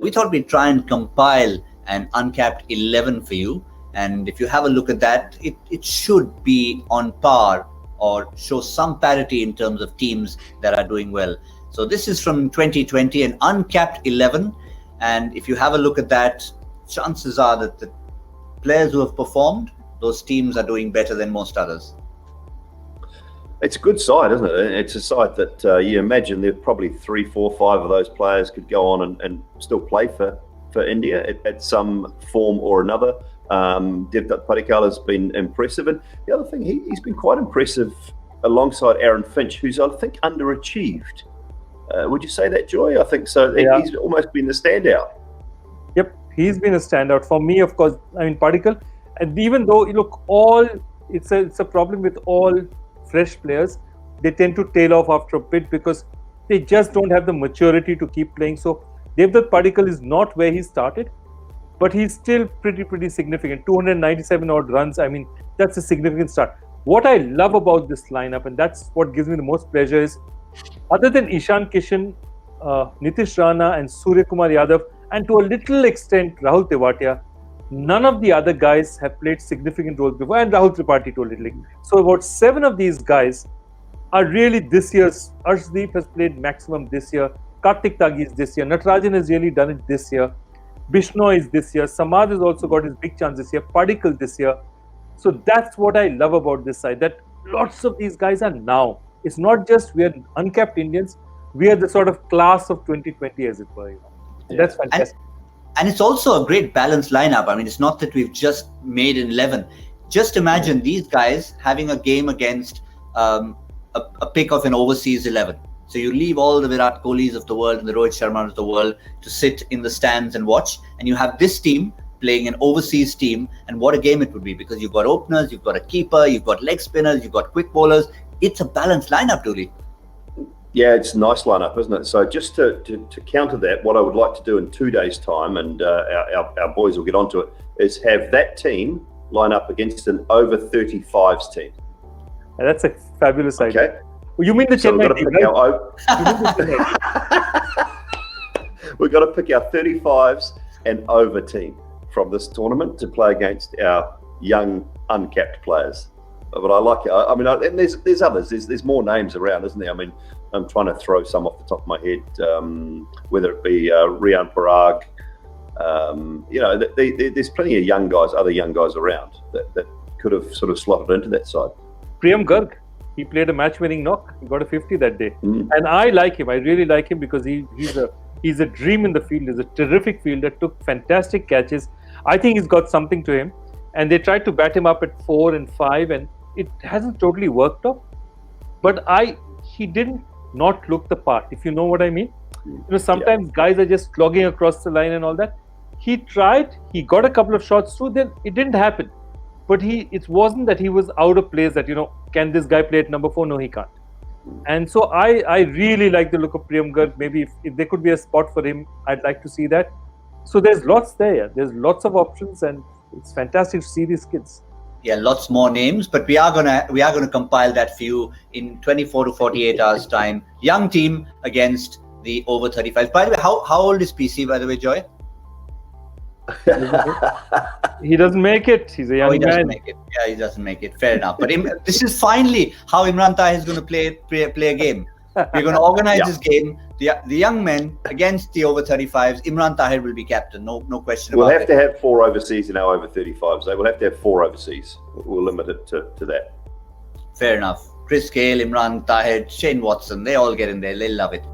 we thought we'd try and compile an uncapped 11 for you. And if you have a look at that, it should be on par or show some parity in terms of teams that are doing well. So this is from 2020, an uncapped 11. And if you have a look at that, chances are that the players who have performed, those teams are doing better than most others. It's a good side, isn't it? It's a side that you imagine there probably 3, 4, 5 of those players could go on and still play for India at some form or another. Devdutt Padikkal has been impressive, and the other thing, he's been quite impressive alongside Aaron Finch, who's I think underachieved. Would you say that, Joy? I think so. Yeah. He's almost been the standout. Yep, he's been a standout for me. Of course, I mean Padikkal, and even though it's a problem with all fresh players, they tend to tail off after a bit because they just don't have the maturity to keep playing. So Devdutt Padikkal is not where he started, but he's still pretty significant. 297 odd runs. I mean, that's a significant start. What I love about this lineup, and that's what gives me the most pleasure, is other than Ishan Kishan, Nitish Rana and Suryakumar Yadav, and to a little extent Rahul Tewatia, none of the other guys have played significant roles before, and Rahul Tripathi to a little extent. So about 7 of these guys are really this year's. Arshdeep has played maximum this year. Kartik Tagi is this year. Natarajan has really done it this year. Bishnoi is this year. Samad has also got his big chance this year. Padikkal this year. So that's what I love about this side, that lots of these guys are now. It's not just we are uncapped Indians, we are the sort of class of 2020, as it were. Yeah. That's fantastic. And it's also a great balanced lineup. I mean, it's not that we've just made an 11. Just imagine these guys having a game against a pick of an overseas 11. So you leave all the Virat Kohlis of the world and the Rohit Sharmas of the world to sit in the stands and watch. And you have this team playing an overseas team. And what a game it would be, because you've got openers, you've got a keeper, you've got leg spinners, you've got quick bowlers. It's a balanced lineup, Dooley. Yeah, it's a nice lineup, isn't it? So just to counter that, what I would like to do in 2 days' time, and our boys will get onto it, is have that team line up against an over 35s team. And that's a fabulous idea. Okay. Well, you mean the Chennai team, right? We've got to pick our 35s and over team from this tournament to play against our young uncapped players. But I like it. I mean, and there's others. There's more names around, isn't there? I mean, I'm trying to throw some off the top of my head, whether it be Rian Parag. There's plenty of young guys, other young guys around that could have sort of slotted into that side. Priyam Garg, he played a match-winning knock. He got a 50 that day, and I like him. I really like him because he's a dream in the field. He's a terrific fielder. Took fantastic catches. I think he's got something to him. And they tried to bat him up at 4 and 5, and it hasn't totally worked out. But he didn't not look the part, if you know what I mean. Sometimes guys are just slogging across the line and all that. He tried, he got a couple of shots through, then it didn't happen. But it wasn't that he was out of place, that, can this guy play at number 4? No, he can't. And so I really like the look of Priyam Garg. Maybe if there could be a spot for him, I'd like to see that. So there's lots there. Yeah. There's lots of options, and it's fantastic to see these kids. Yeah, lots more names, but we are gonna compile that for you in 24 to 48 hours time. Young team against the over 35. By the way, how old is PC? By the way, Joy? He doesn't make it. He's a young man. He doesn't make it. Yeah, he doesn't make it. Fair enough. But this is finally how Imran Tahir is going to play a game. We're going to organize this game. The young men against the over 35s. Imran Tahir will be captain. No question about it. We'll have to have 4 overseas in our over 35s. We'll have to have 4 overseas. We'll limit it to that. Fair enough. Chris Gale, Imran Tahir, Shane Watson, they all get in there. They'll love it.